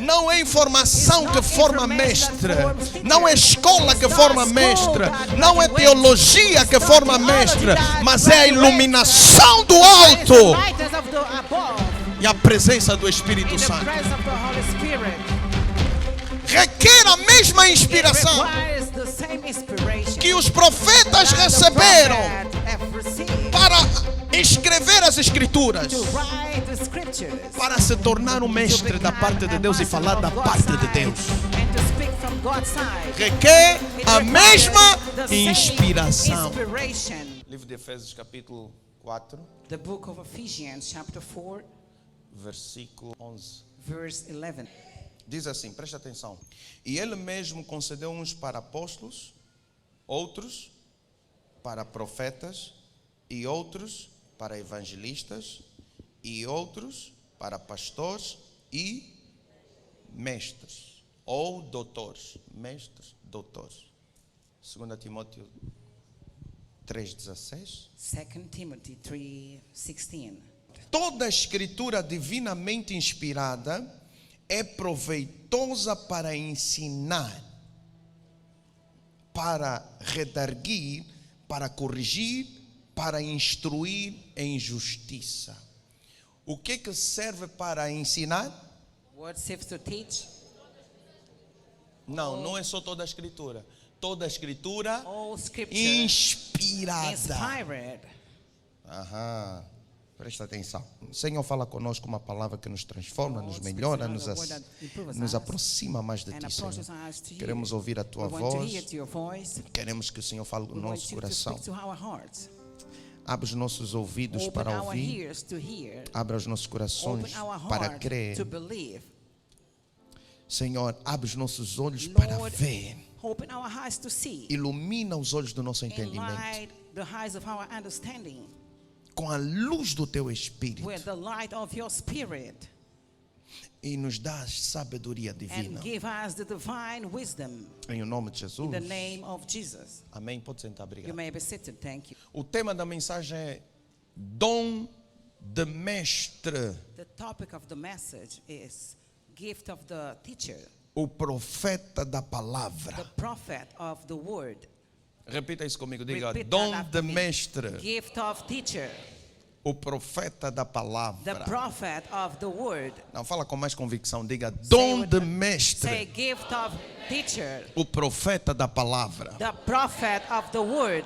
Não é informação que forma mestre. Não é escola que forma mestre. Não é teologia que forma mestre. Mas é a iluminação do alto e a presença do Espírito Santo. Requer a mesma inspiração que os profetas receberam para escrever as Escrituras, para se tornar um mestre da parte de Deus e falar da parte de Deus. Requer a mesma inspiração. Livro de Efésios, capítulo 4, The book of Ephesians, chapter 4, versículo 11. verse 11. Diz assim, presta atenção. E ele mesmo concedeu uns para apóstolos, outros para profetas, e outros para evangelistas, e outros para pastores e mestres, ou doutores. Mestres, doutores. 2 Timóteo 3,16. 2 Timothy 3:16. Toda a escritura divinamente inspirada é proveitosa para ensinar, para redarguir, para corrigir, para instruir em justiça. O que serve para ensinar? What serves to teach? Não é só toda a escritura. Toda a escritura All scripture inspirada. inspired. Aham. Presta atenção. O Senhor fala conosco uma palavra que nos transforma, nos melhora, nos aproxima mais de Ti, Senhor. Queremos ouvir a Tua voz. Queremos que o Senhor fale no nosso coração. Abre os nossos ouvidos para ouvir. Abre os nossos corações para crer. Senhor, abre os nossos olhos para ver. Ilumina os olhos do nosso entendimento com a luz do Teu Espírito e nos dá sabedoria divina. Em o nome de Jesus. Amém. Pode sentar, obrigado. O tema da mensagem é dom de mestre. The topic of the message is gift of the teacher, O profeta da palavra. the prophet of the word. Repita isso comigo, diga Repeat dom that after de me. mestre. Gift of teacher, O profeta da the palavra. prophet of the word. Não, fala com mais convicção, diga dom with de Say mestre. gift of teacher, O profeta da palavra. the prophet of the word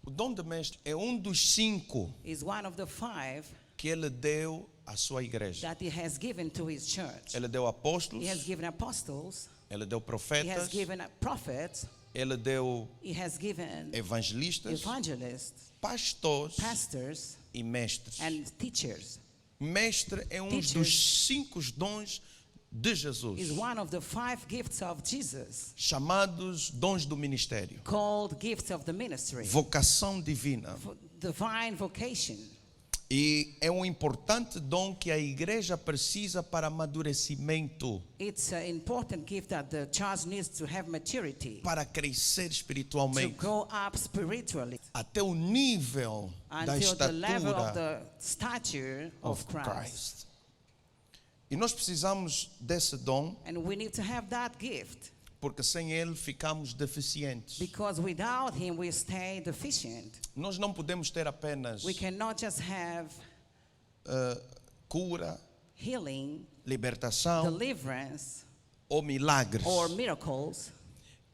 O dom de mestre é um dos 5 is one of the 5 que ele deu à sua igreja. that he has given to his church. Ele deu apóstolos, He has given apostles, ele deu he has profetas, given prophets, ele deu he has given evangelistas, evangelists, pastores pastors, e mestres. and teachers. Mestre é um Teachers. dos 5 dons de Jesus, Is one of the 5 gifts of Jesus, chamados dons do ministério. called gifts of the ministry, Vocação divina. divine vocation. E é um importante dom que a igreja precisa para amadurecimento, It's an important gift that the church needs to have maturity, para crescer to espiritualmente, grow up spiritually até o nível da until the level of estatura the stature of Christ. Christ. E nós precisamos desse dom, And we need to have that gift, porque sem ele ficamos deficientes. because without him we stay deficient. Nós não podemos ter apenas We cannot just have cura, healing, libertação deliverance, ou milagres. or miracles.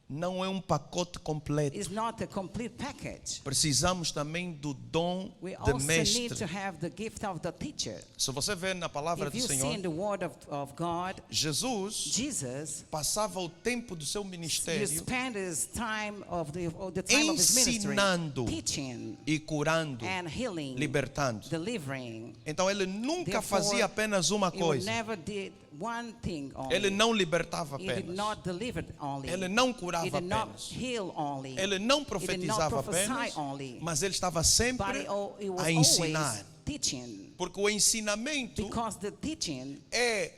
Não é um pacote completo. It's not a complete package. Precisamos também do dom We de also need mestre. to have the gift of the teacher. Se você ver na palavra If do you see Senhor, in the word of God, Jesus Jesus, passava o tempo do seu you ministério spend his time of the time of his ministry ensinando teaching e curando, and healing, libertando. delivering. Então ele nunca Therefore, fazia apenas uma He coisa. never did one thing only. Ele não libertava He did apenas. not deliver only. Ele não He curava did not apenas. heal only. Ele não He did not profetizava prophesy apenas, only. mas ele estava But sempre he was a ensinar. always teaching, Porque o ensinamento because the teaching é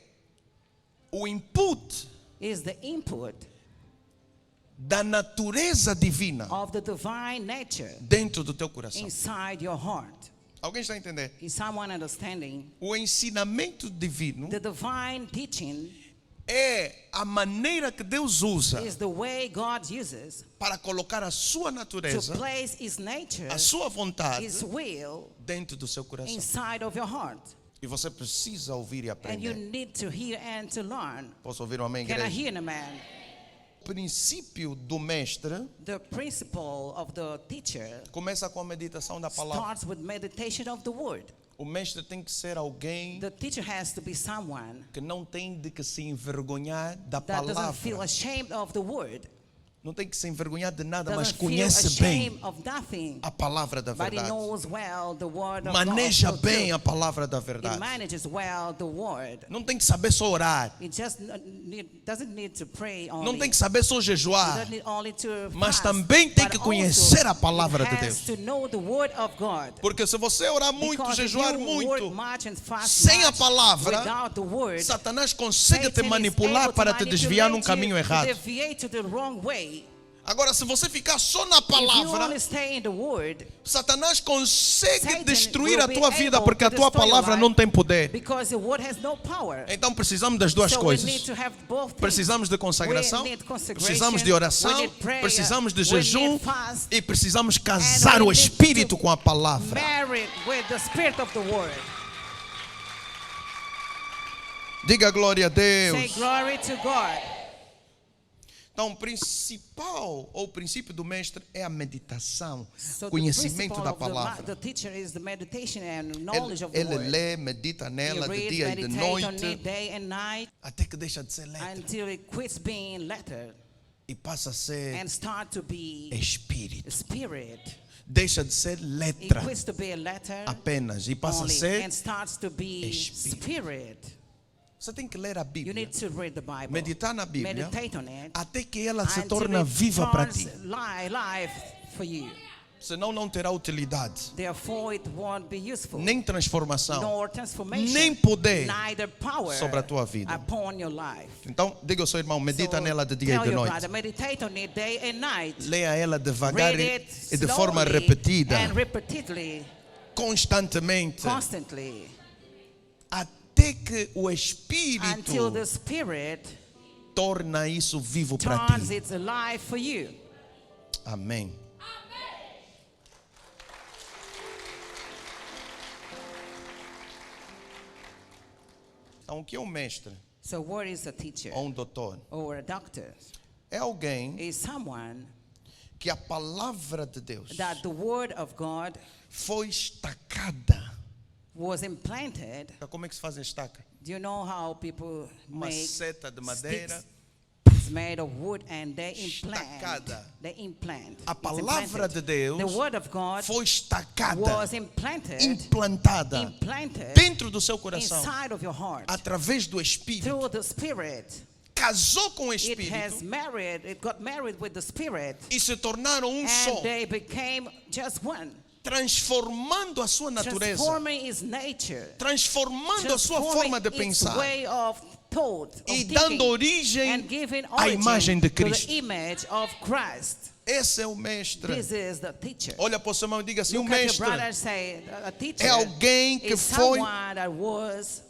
o input is the input da natureza divina of the divine nature dentro do teu coração. inside your heart. Alguém está a entender? Is someone understanding? O ensinamento divino The divine teaching é a maneira que Deus usa is the way God uses para colocar a sua to natureza, place His nature, a sua vontade His will dentro do seu coração. inside of your heart. E você precisa ouvir e And you aprender. need to hear and to learn. Posso ouvir um amém, Can I igreja? hear a man? O princípio do mestre The principle of the teacher começa com a meditação da palavra. starts with meditation of the word. O mestre tem que ser alguém The teacher has to be someone que não tem de que se envergonhar da that doesn't feel palavra. ashamed of the word. Não tem que se envergonhar de nada, mas Doesn't feel conhece bem ashamed of nothing. a palavra da But he verdade. knows well the word of Maneja God. bem a palavra da He verdade. manages well the word. Não tem que saber só orar. He just doesn't need to pray only. Não tem que saber só He jejuar. doesn't need only to Mas fast, também tem but que conhecer also a palavra he de has Deus. to know the word of God. Porque se você orar muito, Because if jejuar you work muito, much and fast sem a much palavra, without the word, Satanás consegue te Satan is manipular able to para te desviar num manipulate caminho you, to errado. deviate to the wrong way. Agora, se você ficar só na If you palavra, only stay in the word, Satanás consegue Satan destruir will a be tua vida able porque a to tua destroy your palavra life não tem poder. because the word has no power. Então precisamos das duas So we coisas. need to have both things. Precisamos de consagração, We need consecration, precisamos de we oração, need prayer, precisamos de we jejum need fast, e precisamos casar and we o need Espírito to com a palavra. married with the spirit of the word. Diga glória a Deus. Say glory to God. Então, o principal ou o princípio do mestre é a meditação, So conhecimento the da principle of palavra. the teacher is the meditation and knowledge of the Ele word. lê, medita You nela de read, dia e de meditate on noite, it day and night até que deixa de ser letra until it quits being letter e passa a ser and start to be espírito. spirit. Deixa de ser It letra quits to be a letter apenas e passa a only ser. and starts to be espírito. spirit. Você tem que ler a You Bíblia, need to read the Bible. meditar na Bíblia, Meditate on it até que ela se until torna it viva para turns ti. life for you. Senão não terá utilidade, Therefore it won't be useful. nem transformação, Nor transformation. nem poder Neither power sobre a tua vida. upon your life. Então, diga ao seu irmão, medita So, nela de dia e tell de your noite. brother, meditate on it day and night. Leia ela devagar Read it e de forma slowly repetida, and repeatedly, constantemente, constantly, até que o until Espírito the Spirit torna isso vivo para turns ti. it alive for you. Amém. Então, o que é um mestre So what is a teacher ou um doutor? or a doctor? É alguém Is someone que a palavra de Deus that the word of God foi estacada. was implanted. Como é que se faz estaca? Do you know how people Uma make seta de madeira. sticks? It's made of wood and they implant. Estacada. They implant. A It's palavra implanted. de Deus The word of God foi estacada, was implanted, implantada implanted dentro do seu coração, inside of your heart através do Espírito. through the Spirit. Casou com o It has Espírito married. It got married with the Spirit, e se tornaram um só, and they became just one, transformando a sua natureza, transforming its nature, transformando a sua transforming forma de its pensar way of thought, of e thinking, dando origem and giving à imagem de origin to Cristo. the image of Christ. Esse é o mestre. This is the teacher. Olha para o seu irmão e diga assim: o Look at your mestre brother and say, a teacher é alguém que is foi someone that was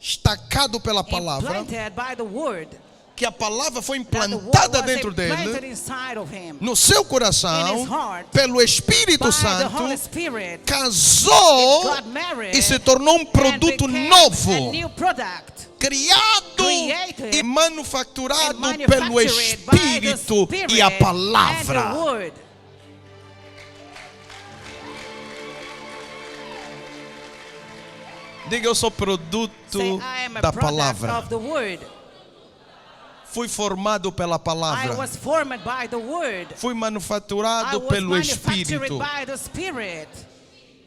estacado pela palavra, implanted by the word, que a palavra foi that the word implantada was dentro implanted dele, inside of him, no seu in coração, his heart, pelo Espírito by the Santo, Holy Spirit, casou got married, e se tornou um produto and became novo, a new product, criado created e manufaturado and pelo manufactured by the Espírito Spirit e a and the palavra. word. Diga: eu sou produto Say, I am a da product palavra. of the word. Fui formado pela I palavra. was formed by the word. Fui I manufaturado was pelo manufactured Espírito. by the Spirit.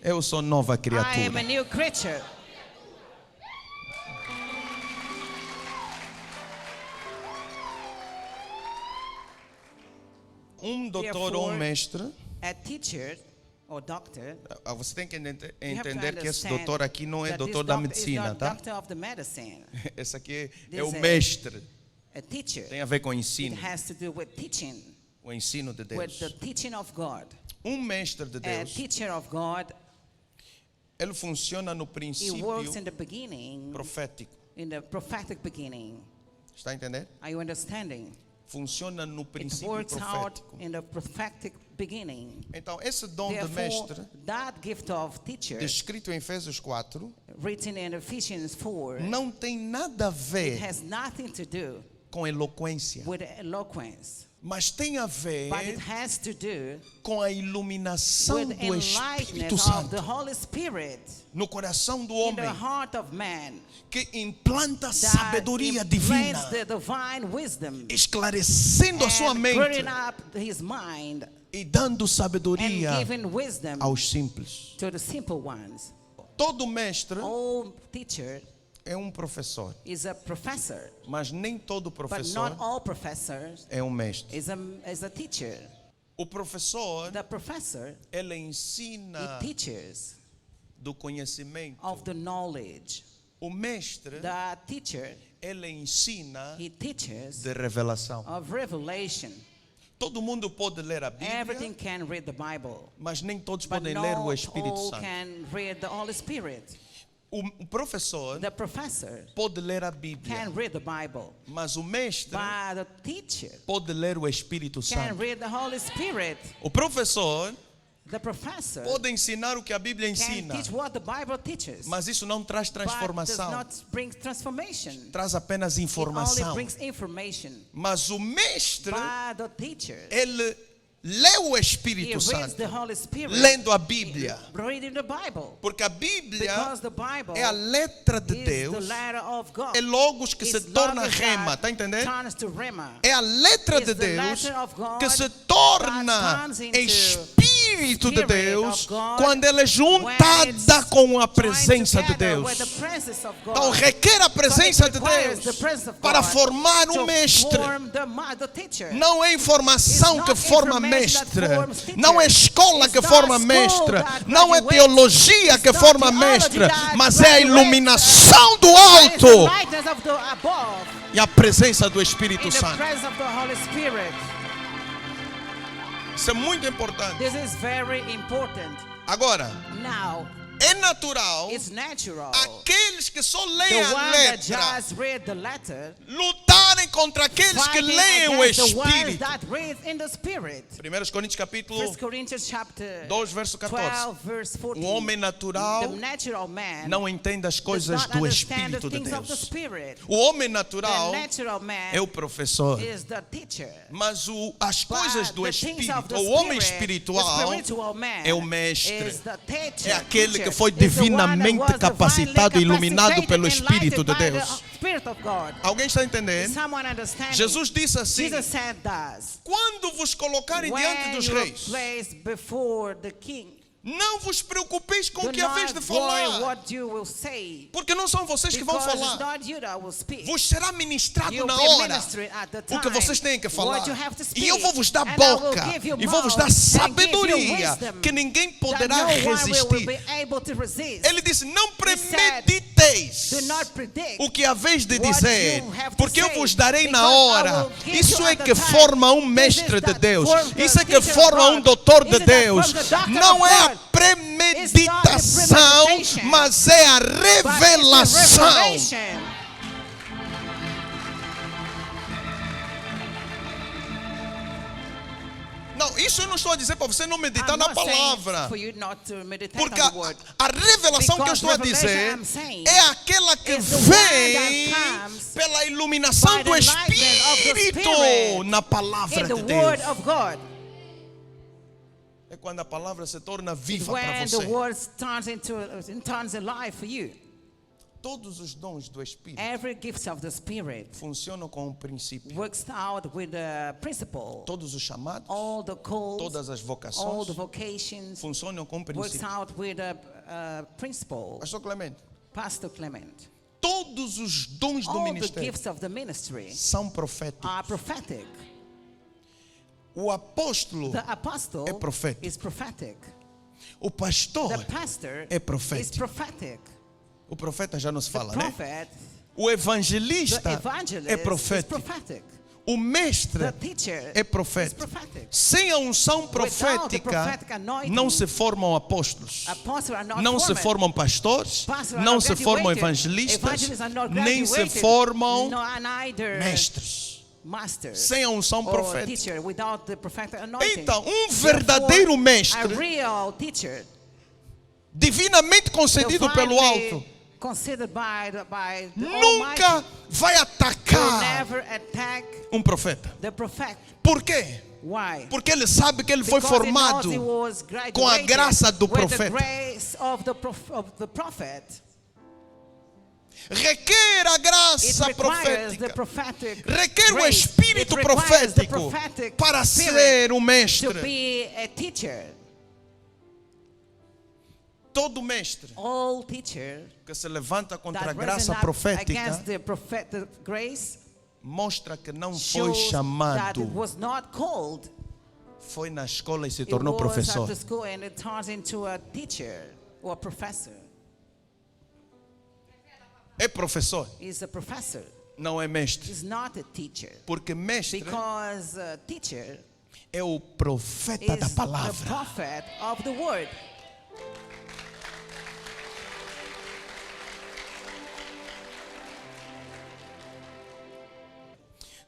Eu sou nova I am a criatura. new creature. Um doutor ou um Therefore, mestre, A teacher or doctor, você tem que you have to entender que esse understand doutor aqui não é that this doutor da doctor is medicina, not tá? doctor of the medicine. Esse aqui This é o is mestre. A teacher. Tem a ver com o It ensino, has to do with teaching, o ensino de with Deus. the teaching of God. Um mestre de A Deus teacher of God Ele funciona no It princípio works in the beginning, profético. in the prophetic beginning. Está a entender? Are you understanding? Funciona no It princípio works out profético. in the prophetic beginning. Então, esse dom de Therefore, mestre, that gift of teacher, descrito em Efésios 4, written in Ephesians 4, não tem nada a ver has nothing to do com eloquência, with eloquence, mas tem a ver but it has to do com a iluminação with do Espírito enlightenment of Santo the Holy Spirit no coração do in the homem, heart of man, que implanta that sabedoria divina, implants the divine wisdom esclarecendo a sua and mente clearing up his mind e dando and sabedoria giving wisdom aos simples. to the simple ones. Todo mestre All teacher é professor, is a professor, mas nem todo but professor not all professors é mestre. is a teacher. O professor, The professor, ele he ensina teaches do conhecimento. of the knowledge. O mestre, The teacher, ele ensina he teaches de revelação. of revelation. Todo mundo pode ler a Everything Bíblia, can read the Bible, mas nem todos but podem not ler o Espírito all Santo. can read the Holy Spirit. O professor The professor pode ler a Bíblia, can read the Bible, mas o mestre but the teacher pode ler o Espírito can Santo. read the Holy Spirit. O professor The professor pode ensinar o que a Bíblia can ensina, teach what the Bible teaches, mas isso não traz but does transformação, not bring transformation. traz apenas It only informação. brings information. Mas o mestre, But the teacher, ele lê o he Espírito reads Santo, the Holy Spirit, lendo a Bíblia, reading the Bible, porque a Bíblia because the Bible é a letra de is the Deus, letter of God. é logos que se It's torna logos rema, that tá entendendo? turns to rema. É a letra It's de the Deus letter of God que se that torna turns into Espírito de Spirit Deus of God quando ela é when juntada it's com a joined presença de together Deus. with the presence of God. Então requer a presença de requires the Deus presence of para God formar to mestre. form the teacher. Não é informação It's que not forma information that mestre. forms teacher. Não é escola It's que not forma school mestre. that Não é graduates. teologia que It's not forma theology mestre. that Mas é a graduates. iluminação do It's the alto lightness of the above e a presença do Espírito in the Santo. presence of the Holy Spirit. Isso é muito importante. This is very important. Agora, Now, é natural it's natural. aqueles que só The leem a one that letra just read the letter lutarem contra aqueles que fighting leem o against the ones Espírito. that read in the Spirit. 1 Coríntios capítulo 1 Corinthians chapter 2, verso 14. 12, verse 14. O homem natural The natural man não entende as does coisas not do understand the Espírito de things of the Deus. Spirit. O homem The natural natural man é o professor. is the teacher. Mas as coisas But do the things of Espírito, the o homem Spirit, espiritual, the spiritual man é o mestre. is the teacher, é aquele que foi is the one that divinamente was capacitado e divinely iluminado pelo capacitated, Espírito de enlightened by Deus. the Spirit of God. Alguém está Is entendendo? someone understanding? Jesus disse assim: Jesus said thus, quando vos colocarem diante when dos you are reis, placed before the king, não vos preocupeis com do o que haveis de not worry falar, what you will say, porque não são vocês que vão because it's falar. not you that will speak. Vos será ministrado You'll na be hora ministering at the o que time, vocês têm que falar. what you have to speak, E eu vou vos dar and I will boca give you e vou vos dar mouth, and give you sabedoria wisdom que ninguém that poderá no one will resistir. be able to resist. Ele disse: não said, premediteis Do not predict o que haveis de what dizer, you have to porque eu say, vos darei na because I hora. will give Isso you é at the que time. forma um This is mestre de that Deus. forms the Isso é que teacher of forma um God. doutor This de is that Deus. forms the doctor Não of é a God. premeditação, premeditation, mas é a But it's the revelação. revelation. Não, isso eu não estou a dizer para você não meditar I'm na not saying palavra. for you not to meditate Porque on the word. a revelação que eu Because estou a dizer revelation I'm saying é aquela que is the one vem that comes pela iluminação by do the enlightenment of the Espírito Spirit na palavra in the de word Deus. of God. É quando a palavra se torna It's viva para when você. the word turns alive for you. Todos os dons do Espírito Every gift of the Spirit funcionam com um princípio. works out with the principle. Todos os chamados, All the calls, todas as all vocações the vocations funcionam com um works princípio. out with a principle. Pastor Clemente, Pastor Clement. todos os dons do All the ministério gifts of the ministry são proféticos. are prophetic. O apóstolo, The apostle é profético. is prophetic. o pastor, The pastor é profético. is prophetic. o profeta já não se The fala, né? prophet, O the evangelista evangelist é is profético. prophetic. O mestre The teacher é is profeta. prophetic. Sem a unção Without the profética, prophetic anointing, não se formam apóstolos, apostles are not não se formed. formam pastores, Pastors are não not se formam graduated. evangelistas, Evangelists are not nem se graduated. formam Neither mestres. masters Sem a unção or profética. teacher without the prophetic anointing. Então, Therefore, verdadeiro a mestre, real teacher, divinamente concedido pelo divinely alto, considered by the nunca Almighty, vai will atacar never attack profeta. the prophet. Por quê? Why? Porque ele sabe que ele foi Because he knows formado he was com a graduated graça do with the profeta. grace of the prophet. Requer a It graça requires the profética. prophetic Requer o grace. espírito It requires the profético prophetic para spirit ser o to mestre. be a teacher. Todo mestre All teacher que se levanta contra a that graça risen up profética against the prophetic grace mostra que não foi shows that chamado, it was not called. foi na escola e se It tornou was professor. at the school and it turns into a teacher or a professor. É professor, He's a professor. não é mestre. He's not a teacher. Porque mestre Because a teacher é o profeta da is the palavra. prophet of the word.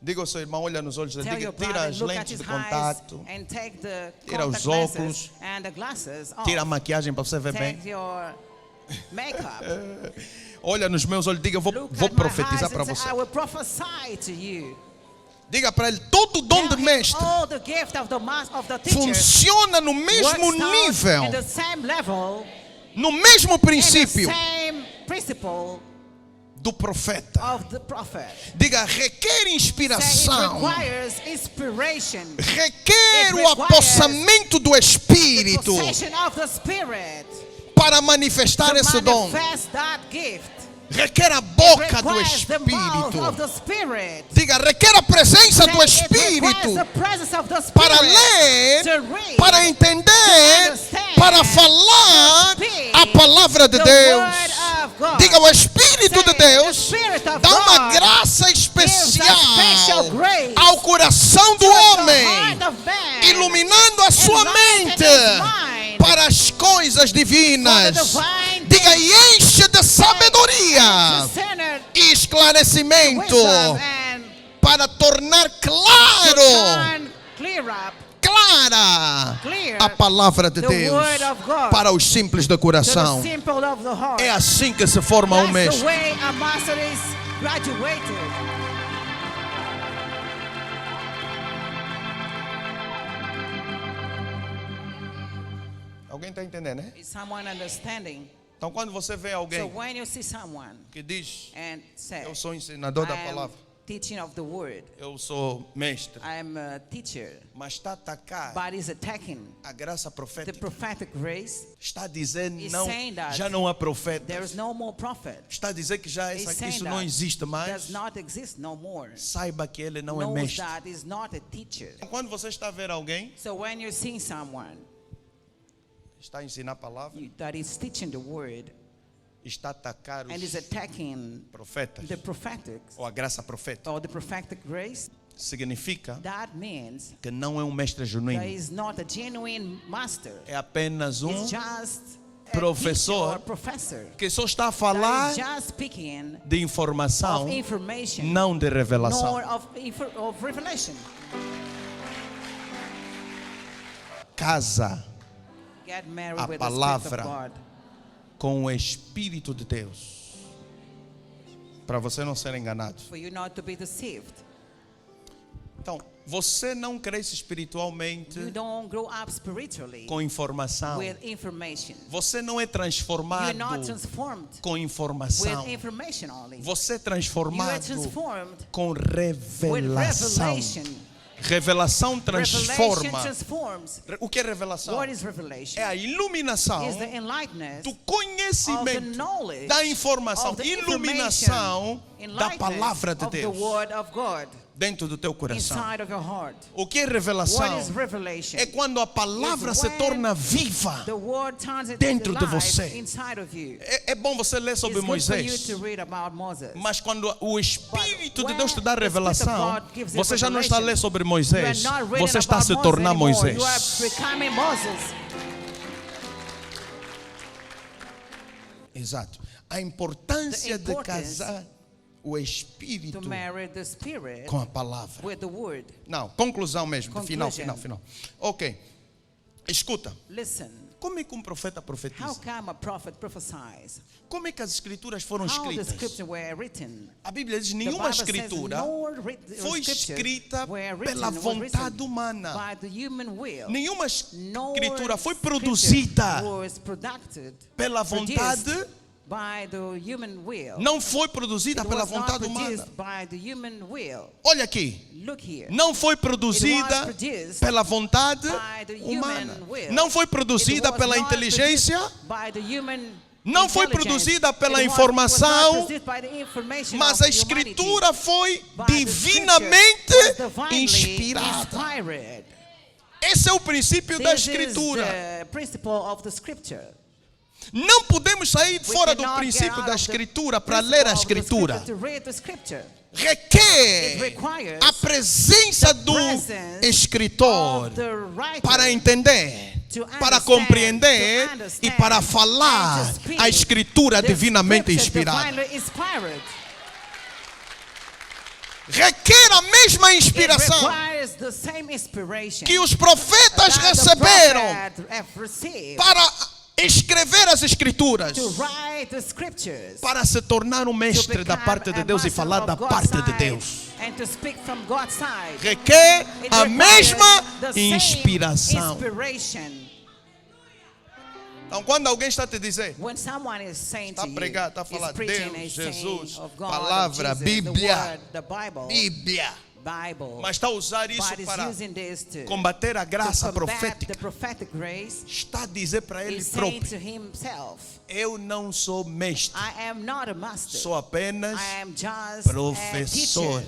Diga ao seu irmão, olha nos olhos dele, Tell diga, your tira brother, as look at lentes his de eyes contato, and take the tira contact os lenses óculos, and the glasses off. tira a maquiagem para você ver bem. Take your makeup. Olha nos meus olhos, diga, eu vou Look vou at my profetizar eyes para and say, você. I will prophesy to you. Diga para ele, todo dom Tell de him mestre all the gift of the teacher funciona no mesmo works out nível, in the same level, no mesmo in the princípio same principle do profeta. of the prophet. Diga, requer Say it inspiração, requires inspiration, requer It o requires apossamento do the Espírito possession of the Spirit para manifestar to esse dom. manifest that gift. Requer a boca do Requires the mouth Espírito. of the Spirit. Diga, requer a presença Say do it requires Espírito the presence of the para Spirit ler, to read, para entender, understand, para falar to speak a palavra de the Deus. word of God. Diga, o Espírito de Say, Deus the Spirit of dá uma God graça gives a especial special grace ao coração do to the homem, heart of man, iluminando a sua enlightening mente his mind para as coisas for the divinas. divine Diga, things, e enche de sabedoria discernment, e esclarecimento wisdom, and para tornar to claro, turn clear up clara clear a palavra de the Deus word of God para os simples de to the coração. simple of the heart. É assim que se forma um That's the mestre. way a master is graduated. Alguém está entendendo, né? Is someone understanding? Então, quando você vê So alguém when you see someone que diz, and say, eu sou ensinador da I am palavra, teaching of the word, eu sou mestre, I am a teacher, mas está a atacar but is attacking a graça the profética, prophetic grace, está a dizer, is não, saying that já não há profeta, there is no more prophet. está a dizer que já He's saying isso that não existe mais. does not exist no more. Saiba que ele não é Knows mestre. that is not a teacher. Quando você está a ver alguém, So when you're seeing someone está a ensinar a palavra, that is teaching the word está a atacar and is os attacking profetas the prophetic ou a graça profética, or the prophetic grace, significa that means que não é um mestre that genuíno. is not a genuine master. É apenas It's just a professor teacher or professor que só está a that falar is just speaking de informação, of information, não de revelação. nor of revelation. Casa Get married A with palavra the Spirit of God. com o Espírito de Deus, para você não ser enganado. For you not to be deceived. Então, você não cresce You espiritualmente don't grow up spiritually com informação. with information. Você não é You're transformado not transformed com informação. with information only. Você é You are transformado transformed com with revelação. revelation. Revelação Revelation transforma. transforms. O que é revelação? What is revelation? É a iluminação Is the enlightenment do of the conhecimento, knowledge da informação. of the Iluminação da palavra de of the Deus word of God dentro do teu coração. inside of your heart. O que é revelação? What is revelation? É quando a palavra se torna viva The word turns into dentro de life você. inside of you. É bom você ler sobre It's good for you Moisés, to read about Moses. mas quando o Espírito de when Deus te dá the Spirit of revelação, God gives you você já não está a ler revelation, sobre You Moisés, are not reading você está a about se Moses tornar anymore. Moisés. You are becoming Moses. Exato. A importância The de importance casar o Espírito To marry the Spirit com a palavra. with the word. Não, conclusão mesmo, Conclusion. final. Ok, escuta. Listen. Como é que um profeta How profetiza? come a prophet prophesies? Como é que as escrituras foram How the escritas? scriptures were written? A Bíblia diz: The nenhuma Bible says escritura scripture foi escrita were written, pela was vontade written humana. by the human will. Nenhuma No escritura foi scripture produzida was produced, pela produced vontade, by the human will. não foi produzida It pela was not vontade humana. produced by the human will. Olha aqui, Look here. não foi It produzida was produced pela vontade by the humana. human will. Não foi It produzida was pela not inteligência. produced by the human Não foi intelligence. produzida pela It was informação, not produced by the information mas of a escritura humanity. foi But the divinamente scripture was divinely inspirada. inspired. Esse é o princípio da This is escritura. the principle of the scripture. Não podemos sair We fora do cannot get princípio out da of the escritura para principle ler a of the escritura. scripture to read the scripture. It Requer requires a presença do presence escritor of the writer para entender, to para understand, compreender to e understand, para and falar to speak a escritura the divinamente scripture inspirada. divinely inspired. Requer a mesma It inspiração requires the same inspiration que os profetas that the receberam prophet have received para escrever as escrituras, to write the scriptures, para se tornar um to mestre da become parte de a Deus e master falar of da God's parte de side Deus. and to speak from God's side. Requer It a requires mesma the same inspiração. inspiration. Então, quando alguém está a te dizer, When someone is saying está to a you, pregar, está a is falar preaching, Deus, is saying Jesus, of God, palavra, of Jesus, Bíblia, the word, the Bible, Bíblia, Bible, mas está a usar isso but is para using this to combater a graça combat profética. the prophetic grace. Está a dizer para ele He's saying próprio: to himself, eu não sou mestre, I am not a master. sou apenas I am just a professor teacher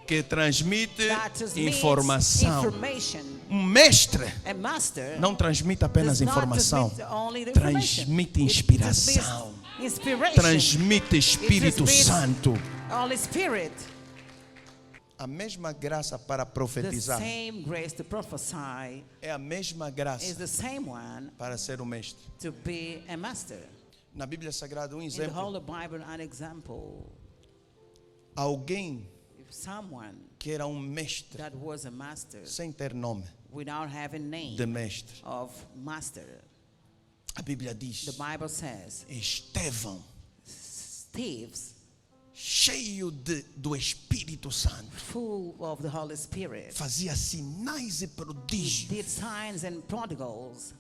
que transmite that transmits informação. information. Um mestre A master não transmite apenas does not informação, transmit only the information. transmite It inspiração, transmits inspiration. transmite Espírito transmits Santo. Holy Spirit. A mesma graça para The profetizar same grace to prophesy é a mesma is graça the same one para ser um mestre. to be a master. Na Bíblia Sagrada, In the exemplo: Holy Bible, an example, alguém if someone que era mestre that was a master sem ter nome without having name de mestre. of master, A Bíblia the diz: Bible says, Estevão, thieves cheio do Espírito Santo, full of the Holy Spirit fazia sinais e prodígios did signs and prodigals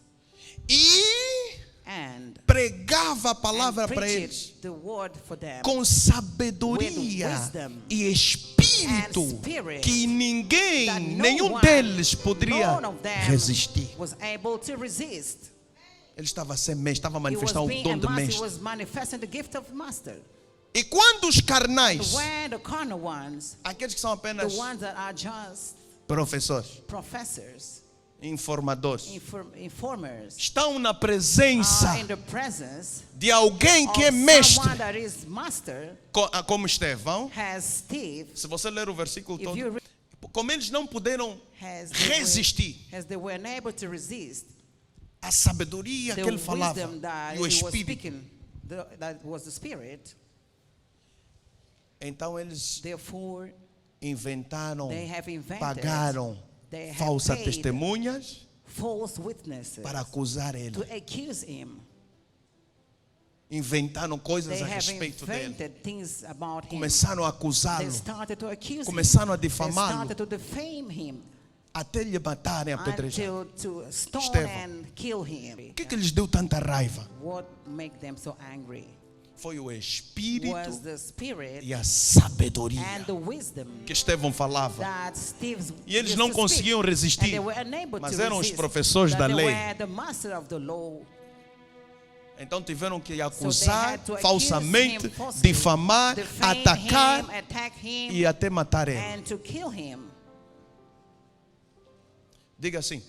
e and pregava a palavra para eles preached the word for them com sabedoria with wisdom e espírito and spirit que ninguém, that no nenhum one, deles poderia none of them resistir. was able to resist. Ele estava a ser mestre, estava a He was manifestar o being a dom de master, he mestre. was manifesting the gift of master. E quando os carnais, When the carnal ones, aqueles que são apenas the ones that are just professores, professors, informadores, informers, estão na presença are in the presence de alguém of que é mestre, someone that is master, como Estevão. has Steve, Se você ler o versículo if todo, you read, como eles não puderam has resistir they were unable to resist à sabedoria the que ele falava wisdom that e he o was Espírito, speaking, that was the Spirit. então eles Therefore, inventaram, they have invented, pagaram they have falsas paid testemunhas false witnesses para acusar ele. to accuse him. Inventaram coisas They a have respeito dele. invented things about him. Começaram a They acusá-lo, started to accuse começaram a him. They difamá-lo, started to defame him até lhe matarem, apedrejar. until to stone Estevão. and kill him. O que lhes deu tanta raiva? What made them so angry Foi o Espírito was the spirit e a sabedoria and the wisdom que Estevão falava. that Steve E eles used não to speak. conseguiam And resistir, they were unable mas to eram os resist. professores That da they lei. were the master of the law. Então tiveram que So they acusar had to accuse falsamente, him falsely, difamar, defame atacar him, attack him, e até matar ele. and to kill him. Diga assim: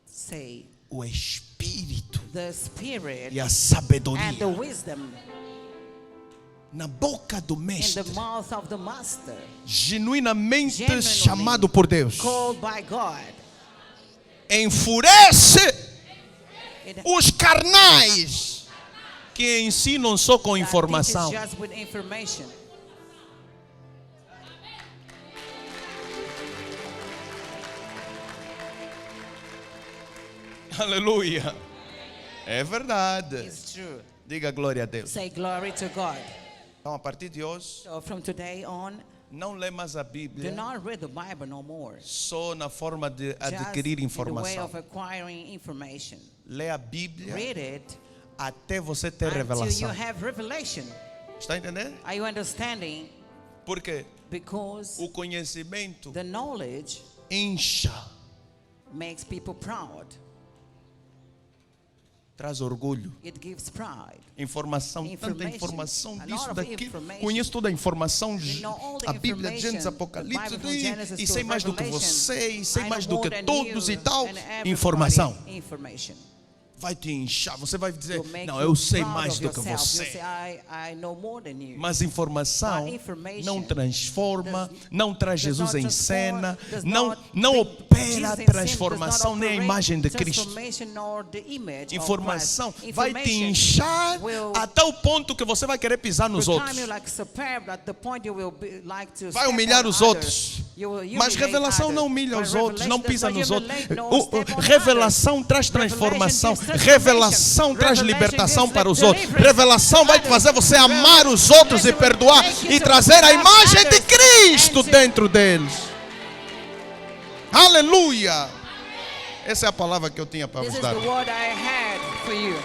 Say, o Espírito the Spirit e a and the sabedoria wisdom na boca do in mestre, the mouth of the Master, genuinamente genuinely chamado por Deus, called by God. enfurece It os carnais que ensinam só com that informação. teaches just with information. Aleluia. É verdade. It's true. Diga glória a Deus. Say glory to God. Então, a partir de hoje, So from today on, não lê mais a do Bíblia not read the Bible no more. só na forma de Just adquirir in the way informação. of acquiring information. Lê a Bíblia Read it até você ter until you revelação. have revelation. Está entendendo? Are you understanding? Porque Because o conhecimento the knowledge incha, makes people proud. traz orgulho. It gives pride. Informação, tanta Information, informação a disso, lot of daquilo. information. Conheço toda a informação, You know all the a Bíblia de Gênesis, information, Apocalipse, the Bible from Genesis e to sei mais do que Revelation. você, e sei I mais know do que more than todos you e tal. and everybody. Informação. Information. Vai te inchar, você vai dizer, To make não, you eu sei proud mais of do que yourself. You você. say, I know more than you. Mas informação But information não transforma, does- não traz does Jesus not em transform, cena, does não not não bring opera Jesus a in sin, transformação does not nem a operate imagem de Cristo. transformation nor the image of Informação Christ. vai te Information inchar will- até o ponto que você vai querer pisar nos will outros. time you like superb at the point you will be like to Vai step humilhar on os others. outros. You will Mas humiliate revelação others. não humilha But os outros, não revelation pisa does nos not outros. humiliate, no step on Revelação others. traz transformação. Revelation gives Revelação traz Revelation libertação gives para os outros. deliverance Revelação vai te fazer você amar os outros e perdoar e trazer a imagem de Cristo dentro deles. Aleluia! Essa é a palavra que eu tinha para This vos is dar. the word I had for you.